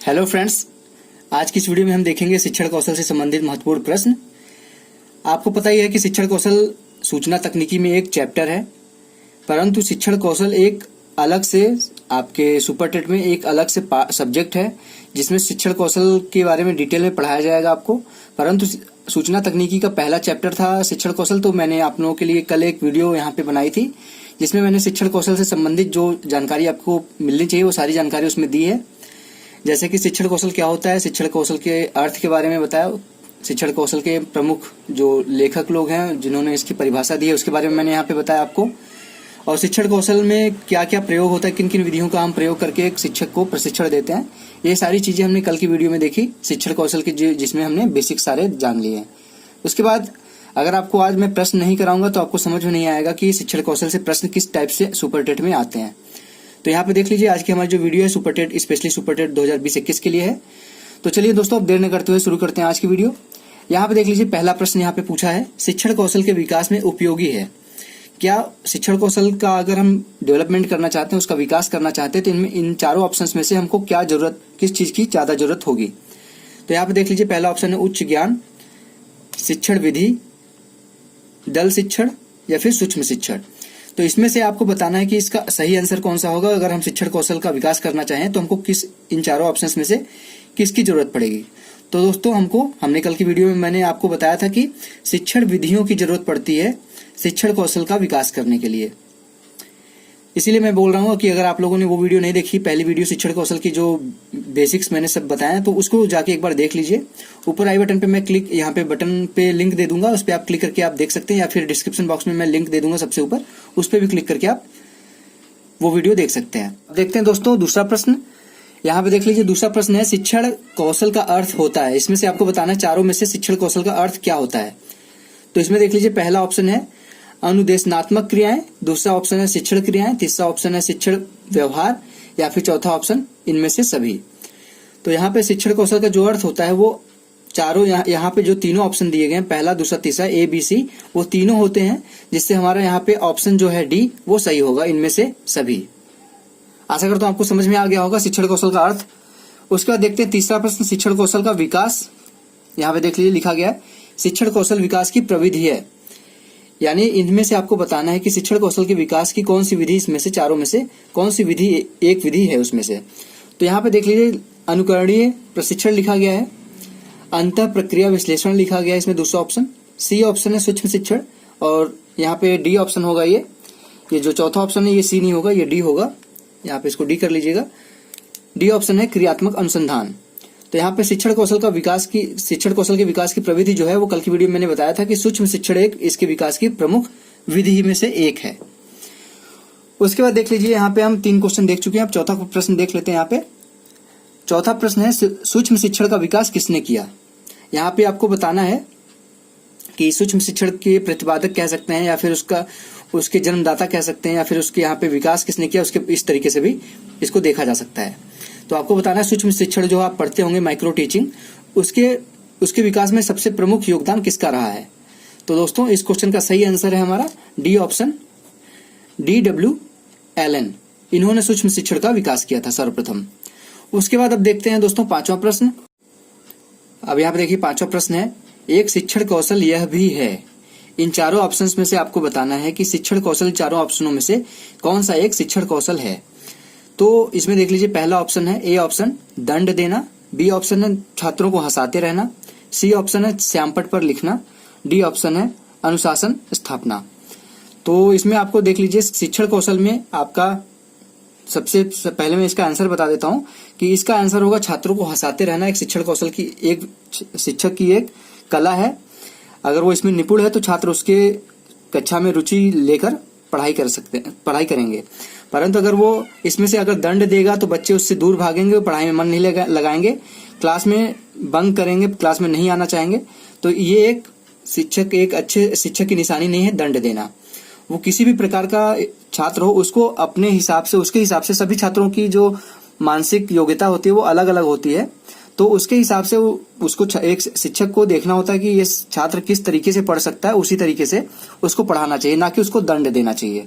Hello friends, आज की इस वीडियो में हम देखेंगे शिक्षण कौशल से संबंधित महत्वपूर्ण प्रश्न। आपको पता ही है कि शिक्षण कौशल सूचना तकनीकी में एक चैप्टर है, परंतु शिक्षण कौशल एक अलग से आपके सुपर टेट में एक अलग से सब्जेक्ट है जिसमें शिक्षण कौशल के बारे में डिटेल में पढ़ाया जाएगा आपको। परंतु सूचना तकनीकी का पहला चैप्टर था शिक्षण कौशल, तो मैंने आप लोगों के लिए कल एक वीडियो यहाँ पे बनाई थी जिसमें मैंने शिक्षण कौशल से संबंधित जो जानकारी आपको मिलनी चाहिए वो सारी जानकारी उसमें दी है। जैसे कि शिक्षण कौशल क्या होता है, शिक्षण कौशल के अर्थ के बारे में बताया, शिक्षण कौशल के प्रमुख जो लेखक लोग हैं जिन्होंने इसकी परिभाषा दी है उसके बारे में मैंने यहाँ पे बताया आपको। और शिक्षण कौशल में क्या क्या प्रयोग होता है, किन किन विधियों का हम प्रयोग करके एक शिक्षक को प्रशिक्षण देते हैं, ये सारी चीजें हमने कल की वीडियो में देखी शिक्षण कौशल की, जिसमें हमने बेसिक सारे जान लिए हैं। उसके बाद अगर आपको आज मैं प्रश्न नहीं कराऊंगा तो आपको समझ में नहीं आएगा कि शिक्षण कौशल से प्रश्न किस टाइप से सुपर टेट में आते हैं। तो यहाँ पे देख लीजिए, आज की हमारी जो वीडियो है super TET specially super TET 2020-21 के लिए है। तो चलिए दोस्तों, अब देर न करते हुए शुरू करते हैं आज की वीडियो। यहाँ पे देख लीजिए, पहला प्रश्न यहाँ पे पूछा है, शिक्षण कौशल के विकास में उपयोगी है क्या? शिक्षण कौशल का अगर हम डेवलपमेंट करना चाहते हैं, उसका विकास करना चाहते हैं, तो इनमें इन चारों ऑप्शंस में से हमको क्या जरूरत, किस चीज की ज्यादा जरूरत होगी? तो यहाँ पे देख लीजिए, पहला ऑप्शन है उच्च ज्ञान, शिक्षण विधि, दल शिक्षण या फिर सूक्ष्म शिक्षण। तो इसमें से आपको बताना है कि इसका सही आंसर कौन सा होगा। अगर हम शिक्षण कौशल का विकास करना चाहें तो हमको किस इन चारों ऑप्शंस में से किसकी जरूरत पड़ेगी? तो दोस्तों, हमने कल की वीडियो में मैंने आपको बताया था कि शिक्षण विधियों की जरूरत पड़ती है शिक्षण कौशल का विकास करने के लिए। इसीलिए मैं बोल रहा हूँ कि अगर आप लोगों ने वो वीडियो नहीं देखी, पहली वीडियो शिक्षण कौशल की जो बेसिक्स मैंने सब बताया, तो उसको जाके एक बार देख लीजिए। ऊपर आई बटन पे मैं यहाँ पे बटन पे लिंक दे दूंगा, उस पर आप क्लिक करके आप देख सकते हैं, या फिर डिस्क्रिप्शन बॉक्स में मैं लिंक दे दूंगा सबसे ऊपर, उस पर भी क्लिक करके आप वो वीडियो देख सकते हैं। देखते हैं दोस्तों दूसरा प्रश्न। यहाँ पे देख लीजिए, दूसरा प्रश्न है शिक्षण कौशल का अर्थ होता है। इसमें से आपको बताना है चारों में से शिक्षण कौशल का अर्थ क्या होता है। तो इसमें देख लीजिए, पहला ऑप्शन है अनुदेशनात्मक क्रियाएं, दूसरा ऑप्शन है शिक्षण क्रियाएं, तीसरा ऑप्शन है शिक्षण व्यवहार, या फिर चौथा ऑप्शन इनमें से सभी। तो यहाँ पे शिक्षण कौशल का जो अर्थ होता है वो चारों यहाँ पे जो तीनों ऑप्शन दिए गए हैं, पहला दूसरा तीसरा ABC, वो तीनों होते हैं, जिससे हमारा यहाँ पे ऑप्शन जो है D वो सही होगा, इनमें से सभी। आशा करता हूँ आपको समझ में आ गया होगा शिक्षण कौशल का अर्थ। उसके बाद देखते हैं तीसरा प्रश्न, शिक्षण कौशल का विकास। यहाँ पे देख लीजिए, लिखा गया है शिक्षण कौशल विकास की प्रविधि है, यानी इनमें से आपको बताना है कि शिक्षण कौशल के विकास की कौन सी विधि, इसमें से चारों में से कौन सी विधि एक विधि है उसमें से। तो यहाँ पे देख लीजिए, अनुकरणीय प्रशिक्षण लिखा गया है, अंतः प्रक्रिया विश्लेषण लिखा गया है, इसमें दूसरा ऑप्शन। C ऑप्शन है सूक्ष्म शिक्षण, और यहाँ पे D ऑप्शन होगा। ये जो चौथा ऑप्शन है ये C नहीं होगा, ये D होगा, यहाँ पे इसको D कर लीजिएगा। D ऑप्शन है क्रियात्मक अनुसंधान। तो यहाँ पे शिक्षण कौशल के विकास की प्रविधि जो है वो कल की वीडियो में मैंने बताया था कि सूक्ष्म शिक्षण एक इसके विकास की प्रमुख विधि में से एक है। उसके बाद देख लीजिए, यहाँ पे हम 3 क्वेश्चन देख चुके हैं, अब चौथा प्रश्न देख लेते हैं। यहाँ पे चौथा प्रश्न है सूक्ष्म शिक्षण का विकास किसने किया। यहाँ पे आपको बताना है कि सूक्ष्म शिक्षण के प्रतिपादक कह सकते हैं, या फिर उसके जन्मदाता कह सकते हैं, या फिर उसके यहाँ पे विकास किसने किया, उसके इस तरीके से भी इसको देखा जा सकता है। तो आपको बताना है सूक्ष्म शिक्षण जो आप पढ़ते होंगे, माइक्रो टीचिंग, उसके विकास में सबसे प्रमुख योगदान किसका रहा है। तो दोस्तों, इस क्वेश्चन का सही आंसर है हमारा D ऑप्शन, D.W. एलन। इन्होंने सूक्ष्म शिक्षण का विकास किया था सर्वप्रथम। उसके बाद अब देखते हैं दोस्तों पांचवा प्रश्न। अब यहाँ पे देखिए, पांचवा प्रश्न है एक शिक्षण कौशल यह भी है। इन चारों ऑप्शंस में से आपको बताना है कि शिक्षण कौशल चारों ऑप्शनों में से कौन सा एक शिक्षण कौशल है। तो इसमें देख लीजिए, पहला ऑप्शन है A ऑप्शन दंड देना, B ऑप्शन है छात्रों को हंसाते रहना, C ऑप्शन है श्यामपट्ट पर लिखना, D ऑप्शन है अनुशासन स्थापना। तो इसमें आपको देख लीजिए, शिक्षण कौशल में आपका सबसे पहले मैं इसका आंसर बता देता हूं कि इसका आंसर होगा छात्रों को हंसाते रहना। एक शिक्षण कौशल की, एक शिक्षक की एक कला है। अगर वो इसमें निपुण है तो छात्र उसके कक्षा में रुचि लेकर पढ़ाई करेंगे। परंतु अगर वो इसमें से अगर दंड देगा तो बच्चे उससे दूर भागेंगे, पढ़ाई में मन नहीं लगाएंगे, क्लास में बंक करेंगे, क्लास में नहीं आना चाहेंगे। तो ये एक अच्छे शिक्षक की निशानी नहीं है दंड देना। वो किसी भी प्रकार का छात्र हो, उसको अपने हिसाब से, उसके हिसाब से, सभी छात्रों की जो मानसिक योग्यता होती है वो अलग अलग होती है, तो उसके हिसाब से उसको एक शिक्षक को देखना होता है कि ये छात्र किस तरीके से पढ़ सकता है, उसी तरीके से उसको पढ़ाना चाहिए, ना कि उसको दंड देना चाहिए।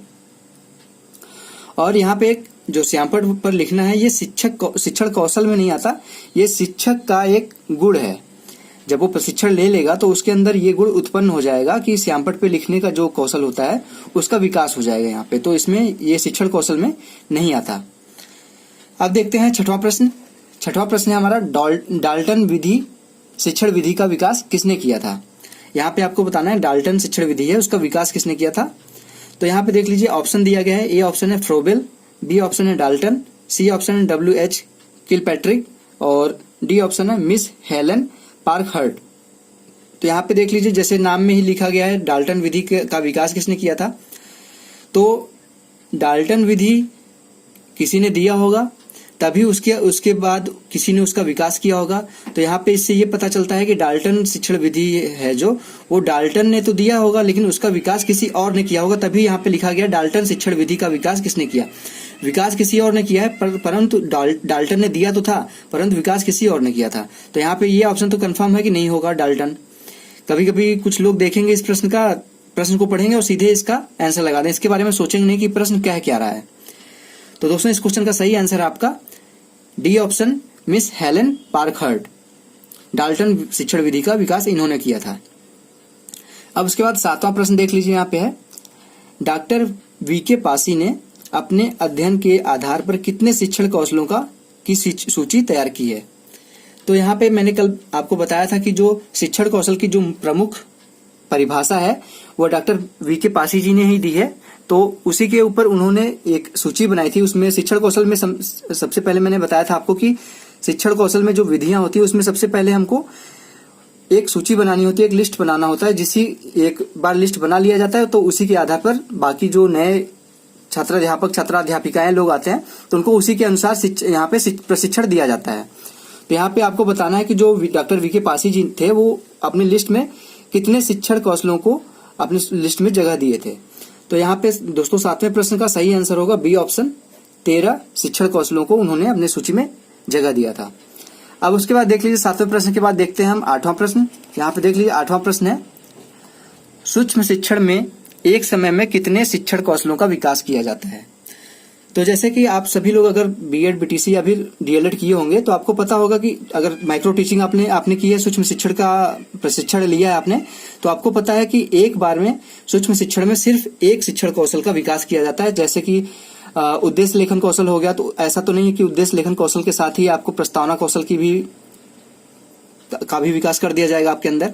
और यहाँ पे एक जो श्यामपट्ट पर लिखना है ये शिक्षण कौशल में नहीं आता, ये शिक्षक का एक गुण है। जब वो प्रशिक्षण ले लेगा तो उसके अंदर ये गुण उत्पन्न हो जाएगा कि श्यामपट्ट पे लिखने का जो कौशल होता है उसका विकास हो जाएगा यहाँ पे, तो इसमें ये शिक्षण कौशल में नहीं आता। अब देखते हैं छठवां प्रश्न। छठवां प्रश्न है हमारा डाल्टन विधि शिक्षण विधि का विकास किसने किया था। यहाँ पे आपको बताना है डाल्टन शिक्षण विधि है उसका विकास किसने किया था। तो यहाँ पे देख लीजिए ऑप्शन दिया गया है, ए ऑप्शन है फ्रोबेल, बी ऑप्शन है डाल्टन, सी ऑप्शन है WH किलपैट्रिक और डी ऑप्शन है मिस हेलन पार्कहर्ट। तो यहाँ पे देख लीजिए जैसे नाम में ही लिखा गया है डाल्टन विधि का विकास किसने किया था, तो डाल्टन विधि किसी ने दिया होगा तभी उसके बाद किसी ने उसका विकास किया होगा। तो यहाँ पे इससे ये पता चलता है कि डाल्टन शिक्षण विधि है जो वो डाल्टन ने तो दिया होगा लेकिन उसका विकास किसी और ने किया होगा, तभी यहाँ पे लिखा गया डाल्टन शिक्षण विधि का विकास किसने किया। विकास किसी और ने किया है परंतु डाल्टन ने दिया तो था परंतु विकास किसी और ने किया था। तो यहाँ पे ये ऑप्शन तो कंफर्म है कि नहीं होगा डाल्टन। कभी कभी कुछ लोग देखेंगे इस प्रश्न को पढ़ेंगे और सीधे इसका आंसर लगा दें, इसके बारे में सोचेंगे नहीं कि प्रश्न क्या रहा है। तो दोस्तों इस क्वेश्चन का सही आंसर आपका D option Miss Helen Parkhurst, Dalton शिक्षण विधि का विकास इन्होंने किया था। अब उसके बाद सातवां प्रश्न देख लीजिए, यहाँ पे है डॉक्टर वीके पासी ने अपने अध्ययन के आधार पर कितने शिक्षण कौशलों की सूची तैयार की है। तो यहाँ पे मैंने कल आपको बताया था कि जो शिक्षण कौशल की जो प्रमुख परिभाषा है वो डॉक्टर वीके पासी जी ने ही दी है। तो उसी के ऊपर उन्होंने एक सूची बनाई थी। उसमें शिक्षण कौशल में सबसे पहले मैंने बताया था आपको कि शिक्षण कौशल में जो विधियां होती है उसमें सबसे पहले हमको एक सूची बनानी होती है, एक लिस्ट बनाना होता है। जिसी एक बार लिस्ट बना लिया जाता है तो उसी के आधार पर बाकी जो नए छात्राध्यापिकाएं लोग आते हैं तो उनको उसी के अनुसार यहाँ पे प्रशिक्षण दिया जाता है। तो यहाँ पे आपको बताना है कि जो डॉक्टर वीके पासी जी थे वो अपनी लिस्ट में कितने शिक्षण कौशलों को अपनी लिस्ट में जगह दिए थे। तो यहाँ पे दोस्तों सातवें प्रश्न का सही आंसर होगा बी ऑप्शन, 13 शिक्षण कौशलों को उन्होंने अपने सूची में जगह दिया था। अब उसके बाद देख लीजिए सातवें प्रश्न के बाद देखते हैं हम आठवां प्रश्न। यहाँ पे देख लीजिए आठवां प्रश्न है सूक्ष्म शिक्षण में एक समय में कितने शिक्षण कौशलों का विकास किया जाता है। तो जैसे कि आप सभी लोग अगर बीएड बीटीसी या फिर डीएलएड किए होंगे तो आपको पता होगा कि अगर माइक्रो टीचिंग आपने की है, सूक्ष्म शिक्षण का प्रशिक्षण लिया है आपने, तो आपको पता है कि एक बार में सूक्ष्म शिक्षण में सिर्फ एक शिक्षण कौशल का विकास किया जाता है। जैसे कि उद्देश्य लेखन कौशल हो गया, तो ऐसा तो नहीं है कि उद्देश्य लेखन कौशल के साथ ही आपको प्रस्तावना कौशल का भी विकास कर दिया जाएगा आपके अंदर।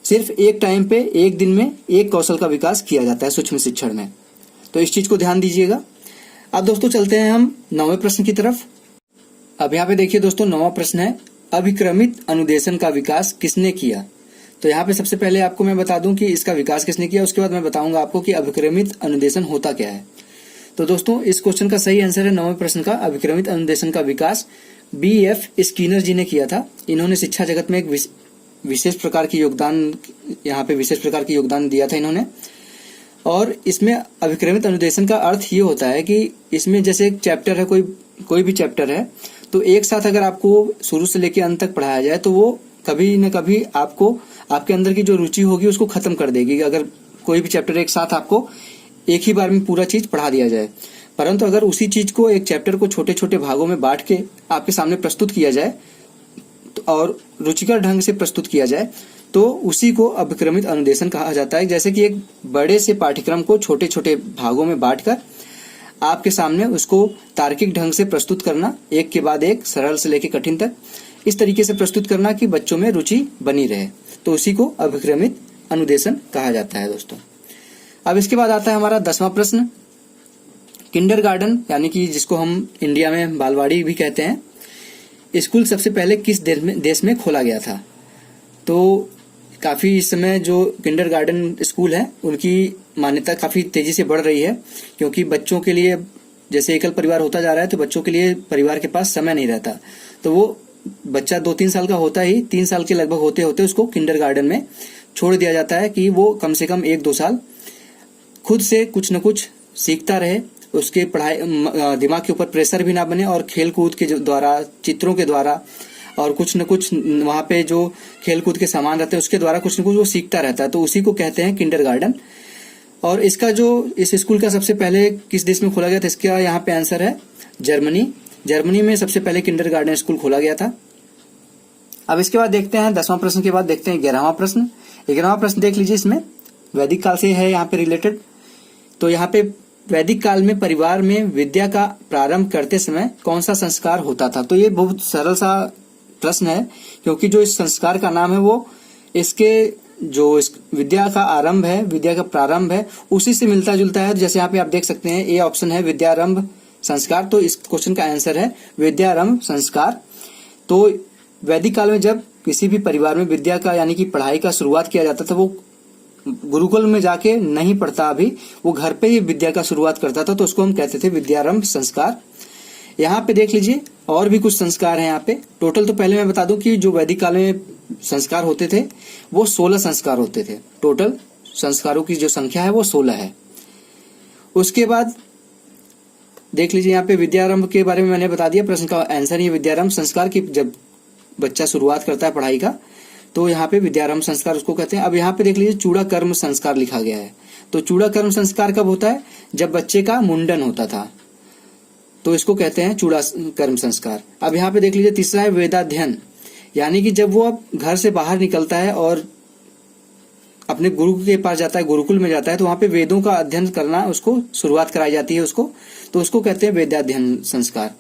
सिर्फ एक टाइम पे एक दिन में एक कौशल का विकास किया जाता है सूक्ष्म शिक्षण में, तो इस चीज को ध्यान दीजिएगा। अब दोस्तों चलते हैं हम 9वें प्रश्न की तरफ। अब यहाँ पे देखिए दोस्तों 9वां प्रश्न है अभिक्रमित अनुदेशन का विकास किसने किया। तो यहाँ पे सबसे पहले आपको मैं बता दूं कि इसका विकास किसने किया, उसके बाद मैं बताऊंगा आपको कि अभिक्रमित अनुदेशन होता क्या है। तो दोस्तों इस क्वेश्चन का सही आंसर है 9वें प्रश्न का अभिक्रमित अनुदेशन का विकास BF स्किनर जी ने किया था। इन्होंने शिक्षा जगत में एक विशेष प्रकार की योगदान दिया था इन्होंने। और इसमें अभिक्रमित अनुदेशन का अर्थ ये होता है कि इसमें जैसे एक चैप्टर है, कोई भी चैप्टर है, तो एक साथ अगर आपको शुरू से लेकर अंत तक पढ़ाया जाए तो वो कभी न कभी आपको आपके अंदर की जो रुचि होगी उसको खत्म कर देगी। अगर कोई भी चैप्टर एक साथ आपको एक ही बार में पूरा चीज पढ़ा दिया जाए, परंतु अगर उसी चीज को एक चैप्टर को छोटे छोटे भागों में बांट के आपके सामने प्रस्तुत किया जाए और रुचिकर ढंग से प्रस्तुत किया जाए तो उसी को अभिक्रमित अनुदेशन कहा जाता है। जैसे कि एक बड़े से पाठ्यक्रम को छोटे छोटे भागों में बांटकर आपके सामने उसको तार्किक ढंग से प्रस्तुत करना, एक के बाद एक, सरल से लेकर कठिन तक, इस तरीके से प्रस्तुत करना कि बच्चों में रुचि बनी रहे, तो उसी को अभिक्रमित अनुदेशन कहा जाता है दोस्तों। अब इसके बाद आता है हमारा 10वां प्रश्न। किंडरगार्टन यानी कि जिसको हम इंडिया में बालवाड़ी भी कहते हैं, स्कूल सबसे पहले किस देश में खोला गया था। तो काफी इस समय जो किंडरगार्टन स्कूल है उनकी मान्यता काफी तेजी से बढ़ रही है, क्योंकि बच्चों के लिए जैसे एकल परिवार होता जा रहा है तो बच्चों के लिए परिवार के पास समय नहीं रहता, तो वो बच्चा 2-3 साल का होता ही 3 साल के लगभग होते होते उसको किंडरगार्टन में छोड़ दिया जाता है कि वो कम से कम 1-2 साल खुद से कुछ न कुछ सीखता रहे, उसके पढ़ाई दिमाग के ऊपर प्रेशर भी ना बने और खेल कूद के द्वारा, चित्रों के द्वारा और कुछ न कुछ वहां पे जो खेल कूद के सामान रहते हैं उसके द्वारा कुछ न कुछ वो सीखता रहता है, तो उसी को कहते हैं किंडरगार्टन। और इसका जो इस स्कूल का सबसे पहले किस देश में खोला गया था, इसका यहाँ पे आंसर है जर्मनी। जर्मनी में सबसे पहले किंडरगार्टन स्कूल खोला गया था। अब इसके बाद देखते हैं 10वां प्रश्न के बाद देखते हैं 11वां प्रश्न। 11वां प्रश्न देख लीजिए, इसमें वैदिक काल से है यहाँ पे रिलेटेड। तो यहाँ पे वैदिक काल में परिवार में विद्या का प्रारंभ करते समय कौन सा संस्कार होता था। तो ये बहुत सरल सा प्रश्न है, क्योंकि जो इस संस्कार का नाम है वो इसके जो इस विद्या का आरंभ है, विद्या का प्रारंभ है, उसी से मिलता जुलता है। जैसे यहाँ पे आप देख सकते हैं, ए ऑप्शन है विद्यारंभ संस्कार। तो इस क्वेश्चन का आंसर है विद्यारंभ संस्कार। तो वैदिक काल में जब किसी भी परिवार में विद्या का यानी कि पढ़ाई का शुरुआत किया जाता था, वो गुरुकुल में जाके नहीं पढ़ता, अभी वो घर पे ही विद्या का शुरुआत करता था, तो उसको हम कहते थे विद्यारंभ संस्कार। यहाँ पे देख लीजिए और भी कुछ संस्कार हैं यहाँ पे। टोटल तो पहले मैं बता दूं कि जो वैदिक काल में संस्कार होते थे वो 16 संस्कार होते थे। टोटल संस्कारों की जो संख्या है वो 16 है। उसके बाद देख लीजिए यहाँ पे विद्यारंभ के बारे में मैंने बता दिया, प्रश्न का आंसर ही विद्यारंभ संस्कार की जब बच्चा शुरुआत करता है पढ़ाई का, तो यहाँ पे विद्यारंभ संस्कार उसको कहते हैं। अब यहाँ पे देख लीजिए चूड़ा कर्म संस्कार लिखा गया है। तो चूड़ा कर्म संस्कार कब होता है, जब बच्चे का मुंडन होता था, तो इसको कहते हैं चूड़ा कर्म संस्कार। अब यहाँ पे देख लीजिए तीसरा है वेदाध्ययन, यानी कि जब वो अब घर से बाहर निकलता है और अपने गुरु के पास जाता है, गुरुकुल में जाता है, तो वहां पे वेदों का अध्ययन करना उसको शुरुआत कराई जाती है उसको, तो उसको कहते हैं वेदाध्ययन संस्कार।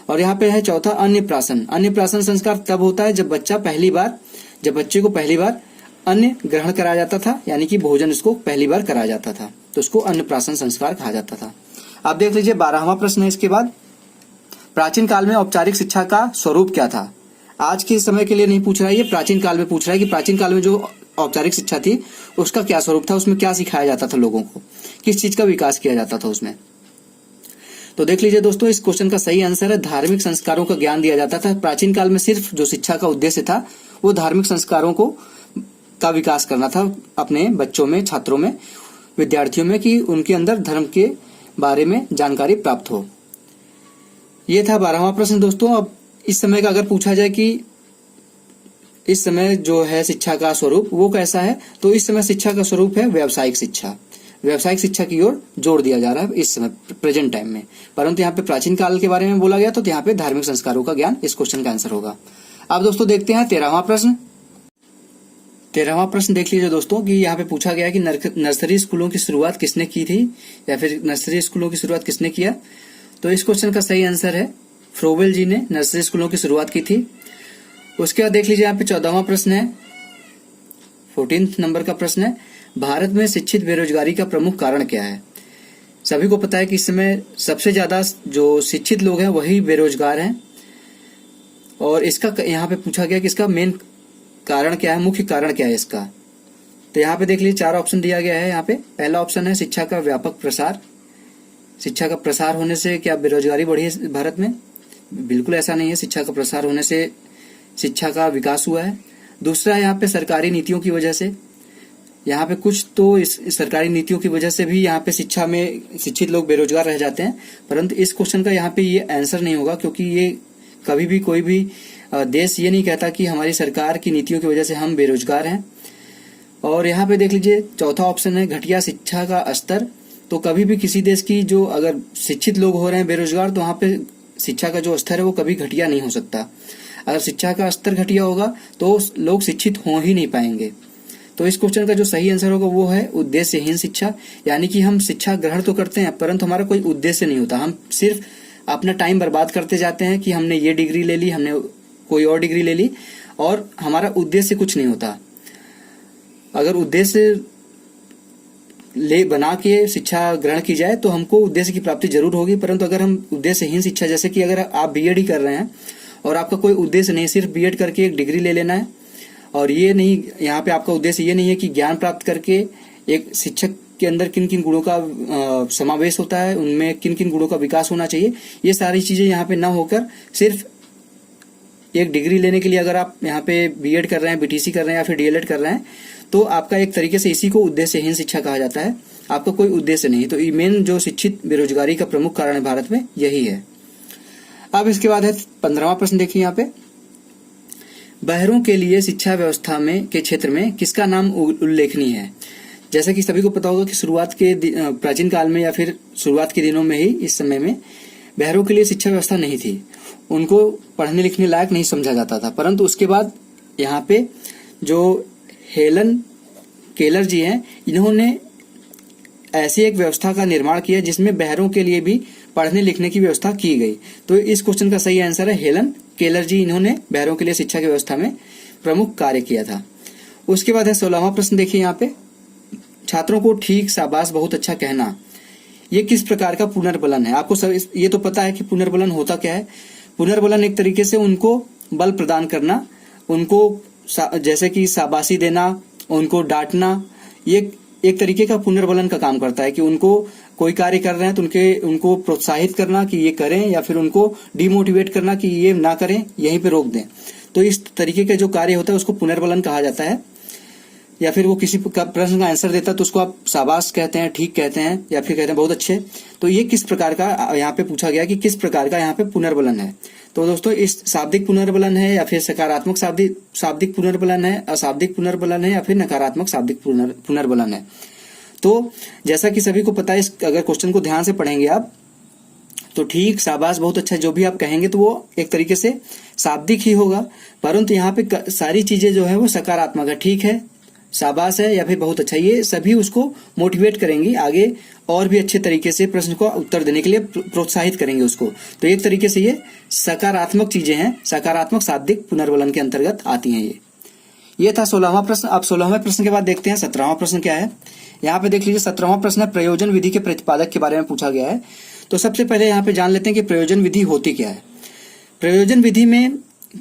और यहाँ पे है चौथा अन्नप्राशन। अन्नप्राशन संस्कार तब होता है जब बच्चे को पहली बार अन्न ग्रहण कराया जाता था, यानी कि भोजन उसको पहली बार कराया जाता था, तो उसको अन्नप्राशन संस्कार कहा जाता था। अब देख लीजिए 12वां प्रश्न है इसके बाद, प्राचीन काल में औपचारिक शिक्षा का स्वरूप क्या था। आज के समय के लिए नहीं पूछ रहा है, ये प्राचीन काल में पूछ रहा है कि प्राचीन काल में जो औपचारिक शिक्षा थी उसका क्या स्वरूप था, उसमें क्या सिखाया जाता था लोगों को, किस चीज का विकास किया जाता था उसमें। तो देख लीजिए दोस्तों, इस क्वेश्चन का सही आंसर है धार्मिक संस्कारों का ज्ञान दिया जाता था। प्राचीन काल में सिर्फ जो शिक्षा का उद्देश्य था वो धार्मिक संस्कारों को का विकास करना था अपने बच्चों में, छात्रों में, विद्यार्थियों में, कि उनके अंदर धर्म के बारे में जानकारी प्राप्त हो। ये था 12वां प्रश्न दोस्तों। अब इस समय का अगर पूछा जाए कि इस समय जो है शिक्षा का स्वरूप वो कैसा है, तो इस समय शिक्षा का स्वरूप है व्यावसायिक शिक्षा। व्यावसायिक शिक्षा की ओर जोर दिया जा रहा है इस समय प्रेजेंट टाइम में। परंतु यहाँ पे प्राचीन काल के बारे में बोला गया, तो यहाँ पे धार्मिक संस्कारों का ज्ञान इस क्वेश्चन का आंसर होगा। अब दोस्तों देखते हैं 13वां प्रश्न। 13वां प्रश्न देख लीजिए दोस्तों कि यहाँ पे पूछा गया कि नर्सरी स्कूलों की शुरुआत किसने की थी, या फिर नर्सरी स्कूलों की शुरुआत किसने किया। तो इस क्वेश्चन का सही आंसर है फ्रोवेल जी ने नर्सरी स्कूलों की शुरुआत की थी। उसके बाद देख लीजिए यहाँ पे 14वां प्रश्न है, 14 नंबर का प्रश्न है, भारत में शिक्षित बेरोजगारी का प्रमुख कारण क्या है। सभी को पता है कि इस समय सबसे ज्यादा जो शिक्षित लोग हैं वही बेरोजगार हैं, और इसका यहाँ पे पूछा गया कि इसका मेन कारण क्या है, मुख्य कारण क्या है इसका। तो यहाँ पे देख लीजिए 4 ऑप्शन दिया गया है। यहाँ पे पहला ऑप्शन है शिक्षा का व्यापक प्रसार। शिक्षा का प्रसार होने से क्या बेरोजगारी बढ़ी है भारत में? बिल्कुल ऐसा नहीं है, शिक्षा का प्रसार होने से शिक्षा का विकास हुआ है। दूसरा है यहाँ पे सरकारी नीतियों की वजह से, यहाँ पे कुछ तो इस सरकारी नीतियों की वजह से भी यहाँ पे शिक्षा में शिक्षित लोग बेरोजगार रह जाते हैं। परंतु इस क्वेश्चन का यहाँ पे ये आंसर नहीं होगा, क्योंकि ये कभी भी कोई भी देश ये नहीं कहता कि हमारी सरकार की नीतियों की वजह से हम बेरोजगार हैं। और यहाँ पे देख लीजिए चौथा ऑप्शन है घटिया शिक्षा का स्तर। तो कभी भी किसी देश की जो अगर शिक्षित लोग हो रहे हैं बेरोजगार, तो वहाँ पे शिक्षा का जो स्तर है वो कभी घटिया नहीं हो सकता। अगर शिक्षा का स्तर घटिया होगा तो लोग शिक्षित हो ही नहीं पाएंगे। तो इस क्वेश्चन का जो सही आंसर होगा वो है उद्देश्यहीन शिक्षा, यानी कि हम शिक्षा ग्रहण तो करते हैं परंतु हमारा कोई उद्देश्य नहीं होता। हम सिर्फ अपना टाइम बर्बाद करते जाते हैं कि हमने ये डिग्री ले ली, हमने कोई और डिग्री ले ली, और हमारा उद्देश्य कुछ नहीं होता। अगर उद्देश्य ले बना के शिक्षा ग्रहण की जाए तो हमको उद्देश्य की प्राप्ति जरूर होगी। परंतु अगर हम उद्देश्यहीन शिक्षा, जैसे कि अगर आप बीएड ही कर रहे हैं और आपका कोई उद्देश्य नहीं, सिर्फ बीएड करके एक डिग्री ले लेना है, और ये नहीं, यहाँ पे आपका उद्देश्य ये नहीं है कि ज्ञान प्राप्त करके एक शिक्षक के अंदर किन किन गुणों का समावेश होता है, उनमें किन किन गुणों का विकास होना चाहिए, ये सारी चीजें यहाँ पे ना होकर सिर्फ एक डिग्री लेने के लिए अगर आप यहाँ पे बीएड कर रहे हैं, बीटीसी कर रहे हैं या फिर डीएलएड कर रहे हैं, तो आपका एक तरीके से इसी को उद्देश्यहीन शिक्षा कहा जाता है। आपका कोई उद्देश्य नहीं। तो मेन जो शिक्षित बेरोजगारी का प्रमुख कारण है भारत में यही है। अब इसके बाद है 15वां प्रश्न, देखिए यहाँ पे, बहरों के लिए शिक्षा व्यवस्था में के क्षेत्र में किसका नाम उल्लेखनीय है। जैसा कि सभी को पता होगा कि प्राचीन काल में या फिर शुरुआत के दिनों में ही, इस समय में बहरों के लिए शिक्षा व्यवस्था नहीं थी, उनको पढ़ने लिखने लायक नहीं समझा जाता था। परंतु उसके बाद यहाँ पे जो हेलन केलर जी हैं, इन्होंने ऐसी एक व्यवस्था का निर्माण किया जिसमें बहरों के लिए भी पढ़ने लिखने की व्यवस्था की गई। तो इस क्वेश्चन का सही आंसर है हेलन केलर जी, इन्होंने बहरों के लिए शिक्षा की व्यवस्था में प्रमुख कार्य किया था। उसके बाद है 16वां प्रश्न। देखिए यहाँ पे, छात्रों को ठीक, शाबाश, बहुत अच्छा कहना, ये किस प्रकार का पुनर्बलन है? आपको सब ये तो पता है कि पुनर्बलन होता क्या है। पुनर्बलन एक तरीके से उनको बल प्रदान करना, उनको जैसे कि शाबाशी देना, उनको डांटना, ये एक तरीके का पुनर्बलन का काम करता है कि उनको कोई कार्य कर रहे हैं तो उनको प्रोत्साहित करना कि ये करें, या फिर उनको डिमोटिवेट करना कि ये ना करें, यहीं पे रोक दें। तो इस तरीके का जो कार्य होता है उसको पुनर्बलन कहा जाता है। या फिर वो किसी प्रश्न का आंसर देता है तो उसको आप शाबाश कहते हैं, ठीक कहते हैं, या फिर कहते हैं बहुत अच्छे। तो ये किस प्रकार का यहाँ पे पूछा गया कि किस प्रकार का यहाँ पे पुनर्बलन है। तो दोस्तों, इस शाब्दिक पुनर्बलन है, या फिर सकारात्मक शाब्दिक पुनर्बलन है, अशाब्दिक पुनर्बलन है, या फिर नकारात्मक शाब्दिक पुनर्बलन है। तो जैसा कि सभी को पता है, अगर क्वेश्चन को ध्यान से पढ़ेंगे आप तो ठीक, शाबाश, बहुत अच्छा, जो भी आप कहेंगे तो वो एक तरीके से शाब्दिक ही होगा। परंतु यहाँ पे सारी चीजें जो है वो सकारात्मक है, ठीक है, शाबाश है, या फिर बहुत अच्छा, ये सभी उसको मोटिवेट करेंगी आगे और भी अच्छे तरीके से प्रश्न को उत्तर देने के लिए प्रोत्साहित करेंगे उसको। तो एक तरीके से ये सकारात्मक चीजें हैं, सकारात्मक शाब्दिक पुनर्बलन के अंतर्गत आती हैं। ये था 16वां प्रश्न। अब 16वें प्रश्न के बाद देखते हैं 17वां प्रश्न क्या है। यहाँ पे देख लीजिए, 17वां प्रश्न है प्रयोजन विधि के प्रतिपादक के बारे में पूछा गया है। तो सबसे पहले यहाँ पे जान लेते हैं कि प्रयोजन विधि होती क्या है। प्रयोजन विधि में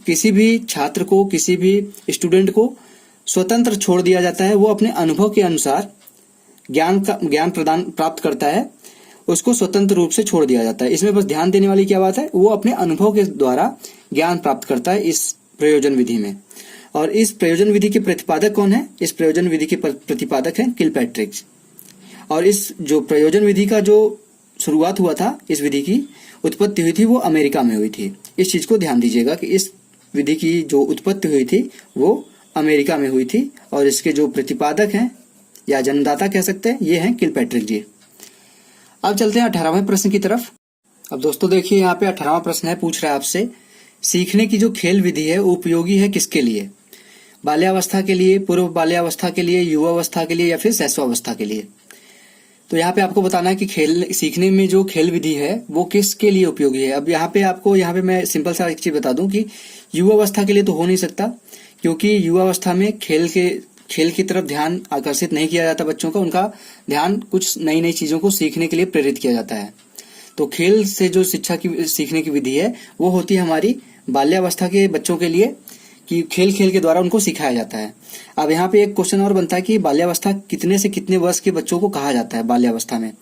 किसी भी छात्र को, किसी भी स्टूडेंट को स्वतंत्र छोड़ दिया जाता है। वो अपने अनुभव के अनुसार ज्ञान प्रदान प्राप्त करता है, उसको स्वतंत्र रूप से छोड़ दिया जाता है। इसमें बस ध्यान देने वाली क्या बात है, वो अपने अनुभव के द्वारा ज्ञान प्राप्त करता है इस प्रयोजन विधि में। और इस प्रयोजन विधि के प्रतिपादक कौन है? इस प्रयोजन विधि के प्रतिपादक हैं किलपैट्रिक। और इस जो प्रयोजन विधि का जो शुरुआत हुआ था, इस विधि की उत्पत्ति हुई थी, वो अमेरिका में हुई थी। इस चीज को ध्यान दीजिएगा कि इस विधि की जो उत्पत्ति हुई थी वो अमेरिका में हुई थी, और इसके जो प्रतिपादक हैं या जन्मदाता कह सकते हैं, ये हैं किलपैट्रिक जी। अब चलते हैं 18वें प्रश्न की तरफ। अब दोस्तों देखिए, यहाँ पे 18वां प्रश्न है, पूछ रहा है आपसे, सीखने की जो खेल विधि है उपयोगी है किसके लिए? बाल्यावस्था के लिए, पूर्व बाल्यावस्था के लिए, युवावस्था के लिए, या फिर शैशवावस्था के लिए? तो यहाँ पे आपको बताना है कि सीखने में जो खेल विधि है वो किसके लिए उपयोगी है। अब यहाँ पे मैं सिंपल सा एक चीज बता दूं कि युवावस्था के लिए तो हो नहीं सकता, क्योंकि युवावस्था में खेल की तरफ ध्यान आकर्षित नहीं किया जाता बच्चों का, उनका ध्यान कुछ नई नई चीजों को सीखने के लिए प्रेरित किया जाता है। तो खेल से जो सीखने की विधि है वो होती है हमारी बाल्यावस्था के बच्चों के लिए, कि खेल के द्वारा उनको सिखाया जाता है। अब यहाँ पे एक क्वेश्चन और बनता है कि बाल्यावस्था कितने से कितने वर्ष के बच्चों को कहा जाता है बाल्यावस्था में?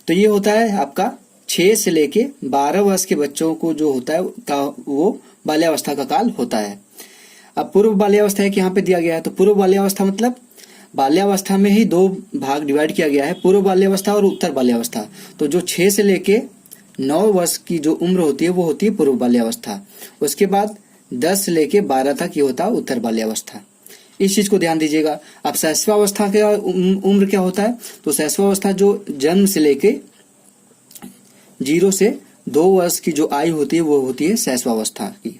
तो ये होता है आपका 6 से लेके 12 वर्ष के बच्चों को जो होता है वो बाल्यावस्था का काल होता है। अब पूर्व बाल्यावस्था एक यहाँ पे दिया गया है। तो पूर्व बाल्यावस्था मतलब बाल्यावस्था में ही 2 भाग डिवाइड किया गया है, पूर्व बाल्यावस्था और उत्तर बाल्यावस्था। तो जो 6 से लेके 9 वर्ष की जो उम्र होती है वो होती है पूर्व बाल्यावस्था। उसके बाद 10 से लेके 12 तक ये होता है उत्तर बाल्यावस्था। इस चीज को ध्यान दीजिएगा। अब शैशवावस्था का उम्र क्या होता है? तो शैशवावस्था जो जन्म से लेके 0 से 2 वर्ष की जो आयु होती है वो होती है शैशवावस्था की।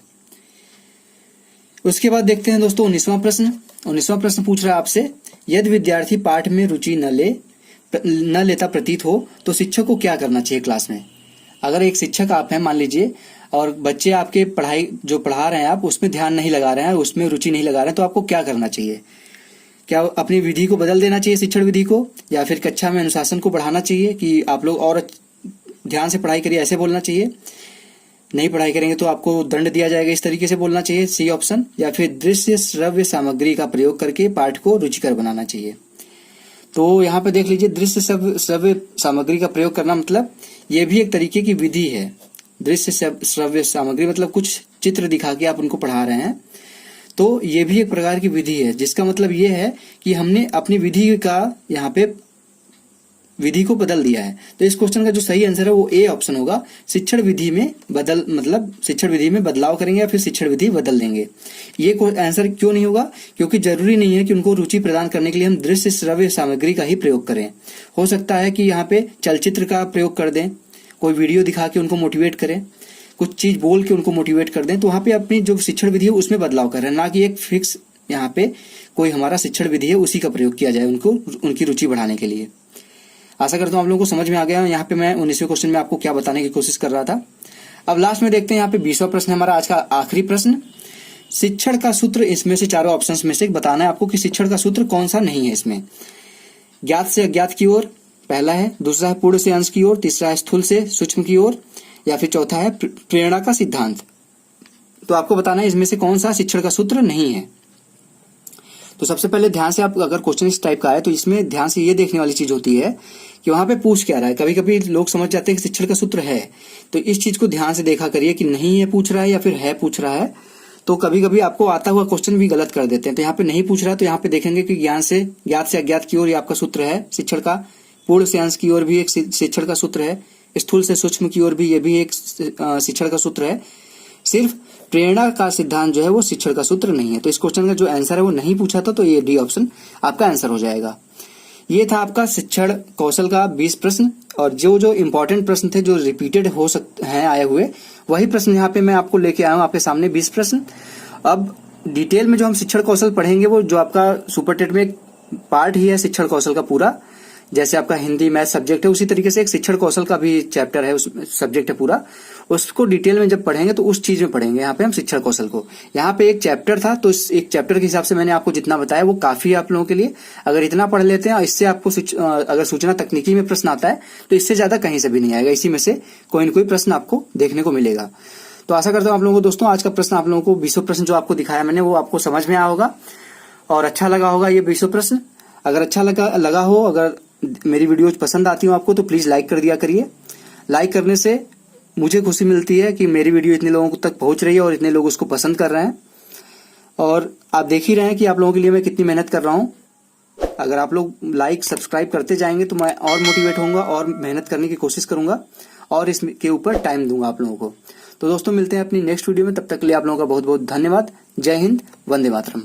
उसके बाद देखते हैं दोस्तों 19वां प्रश्न। 19वां प्रश्न पूछ रहा है आपसे, यदि विद्यार्थी पाठ में रुचि न लेता प्रतीत हो तो शिक्षक को क्या करना चाहिए क्लास में? अगर एक शिक्षक आप हैं मान लीजिए, और बच्चे आपके पढ़ाई जो पढ़ा रहे हैं आप उसमें ध्यान नहीं लगा रहे हैं, उसमें रुचि नहीं लगा रहे हैं, तो आपको क्या करना चाहिए? क्या अपनी विधि को बदल देना चाहिए, शिक्षण विधि को, या फिर कक्षा में अनुशासन को बढ़ाना चाहिए कि आप लोग और ध्यान से पढ़ाई करिए, ऐसे बोलना चाहिए? नहीं पढ़ाई करेंगे तो आपको दंड दिया जाएगा, इस तरीके से बोलना चाहिए, सी ऑप्शन। या फिर दृश्य श्रव्य सामग्री का प्रयोग करके पाठ को रुचिकर बनाना चाहिए। तो यहाँ पे देख लीजिए, दृश्य श्रव्य सामग्री का प्रयोग करना मतलब ये भी एक तरीके की विधि है। दृश्य श्रव्य सामग्री मतलब कुछ चित्र दिखा के आप उनको पढ़ा रहे हैं, तो ये भी एक प्रकार की विधि है, जिसका मतलब ये है कि हमने अपनी विधि का यहाँ पे विधि को बदल दिया है। तो इस क्वेश्चन का जो सही आंसर है वो ए ऑप्शन होगा, शिक्षण विधि में शिक्षण विधि में बदलाव करेंगे या फिर शिक्षण विधि बदल देंगे। ये आंसर क्यों नहीं होगा? क्योंकि जरूरी नहीं है कि उनको रुचि प्रदान करने के लिए हम दृश्य श्रव्य सामग्री का ही प्रयोग करें। हो सकता है कि यहाँ पे चलचित्र का प्रयोग कर दें, कोई वीडियो दिखा के उनको मोटिवेट करें, कुछ चीज बोल के उनको मोटिवेट कर दें। तो वहां पे अपनी जो शिक्षण विधि है उसमें बदलाव कर रहे हैं, ना कि एक फिक्स यहाँ पे कोई हमारा शिक्षण विधि है उसी का प्रयोग किया जाए उनको उनकी रुचि बढ़ाने के लिए। आशा करता हूँ आप लोगों को समझ में आ गया। यहाँ पे मैं 19वें क्वेश्चन में आपको क्या बताने की कोशिश कर रहा था। अब लास्ट में देखते हैं, यहाँ पे 20वां प्रश्न हमारा आज का आखिरी प्रश्न। शिक्षण का सूत्र, इसमें से चारों ऑप्शंस में से बताना है आपको कि शिक्षण का सूत्र कौन सा नहीं है इसमें। ज्ञात से अज्ञात की ओर पहला है, दूसरा है पूर्ण से अंश की ओर, तीसरा है स्थूल से सूक्ष्म की ओर, या फिर चौथा है प्रेरणा का सिद्धांत। तो आपको बताना है इसमें से कौन सा शिक्षण का सूत्र नहीं है। तो सबसे पहले ध्यान से, आप अगर क्वेश्चन इस टाइप का है तो इसमें ध्यान से ये देखने वाली चीज होती है कि वहां पे पूछ क्या रहा है। कभी कभी लोग समझ जाते हैं कि शिक्षण का सूत्र है, तो इस चीज को ध्यान से देखा करिए कि नहीं है पूछ रहा है या फिर है पूछ रहा है। तो कभी कभी आपको आता हुआ क्वेश्चन भी गलत कर देते हैं। तो यहाँ पे नहीं पूछ रहा है तो यहाँ पे देखेंगे कि ज्ञात से अज्ञात की ओर ये आपका सूत्र है शिक्षण का, पूर्ण से अंश की ओर भी एक शिक्षण का सूत्र है, स्थूल से सूक्ष्म की ओर भी ये भी एक शिक्षण का सूत्र है। सिर्फ प्रेरणा का सिद्धांत जो है वो शिक्षण का सूत्र नहीं है। तो इस क्वेश्चन का जो आंसर है वो नहीं पूछा था, तो ये डी ऑप्शन आपका आंसर हो जाएगा। ये था आपका शिक्षण कौशल का 20 प्रश्न, और जो जो इंपॉर्टेंट प्रश्न थे जो रिपीटेड हो सकते हैं आए हुए, वही प्रश्न यहाँ पे मैं आपको लेके आया हूँ आपके सामने 20 प्रश्न। अब डिटेल में जो हम शिक्षण कौशल पढ़ेंगे वो जो आपका सुपर टेट में एक पार्ट ही है शिक्षण कौशल का पूरा, जैसे आपका हिंदी मैथ सब्जेक्ट है उसी तरीके से एक शिक्षण कौशल का भी चैप्टर है, उस सब्जेक्ट है पूरा। उसको डिटेल में जब पढ़ेंगे तो उस चीज में पढ़ेंगे यहाँ पे हम शिक्षण कौशल को। यहाँ पे एक चैप्टर था, तो इस एक चैप्टर के हिसाब से मैंने आपको जितना बताया वो काफी है आप लोगों के लिए। अगर इतना पढ़ लेते हैं, इससे आपको अगर सूचना तकनीकी में प्रश्न आता है तो इससे ज्यादा कहीं से भी नहीं आएगा, इसी में से कोई न कोई प्रश्न आपको देखने को मिलेगा। तो आशा करता हूँ आप लोगों को दोस्तों आज का प्रश्न आप लोगों को 20 प्रश्न जो आपको दिखाया मैंने वो आपको समझ में आया होगा और अच्छा लगा होगा ये 20 प्रश्न। अगर अच्छा लगा हो, अगर मेरी वीडियोज पसंद आती हो आपको, तो प्लीज लाइक कर दिया करिए। लाइक करने से मुझे खुशी मिलती है कि मेरी वीडियो इतने लोगों तक पहुंच रही है और इतने लोग उसको पसंद कर रहे हैं। और आप देख ही रहे हैं कि आप लोगों के लिए मैं कितनी मेहनत कर रहा हूँ। अगर आप लोग लाइक सब्सक्राइब करते जाएंगे तो मैं और मोटिवेट होऊंगा और मेहनत करने की कोशिश करूंगा और इसके ऊपर टाइम दूंगा आप लोगों को। तो दोस्तों मिलते हैं अपनी नेक्स्ट वीडियो में, तब तक के लिए आप लोगों का बहुत बहुत धन्यवाद। जय हिंद, वंदे मातरम।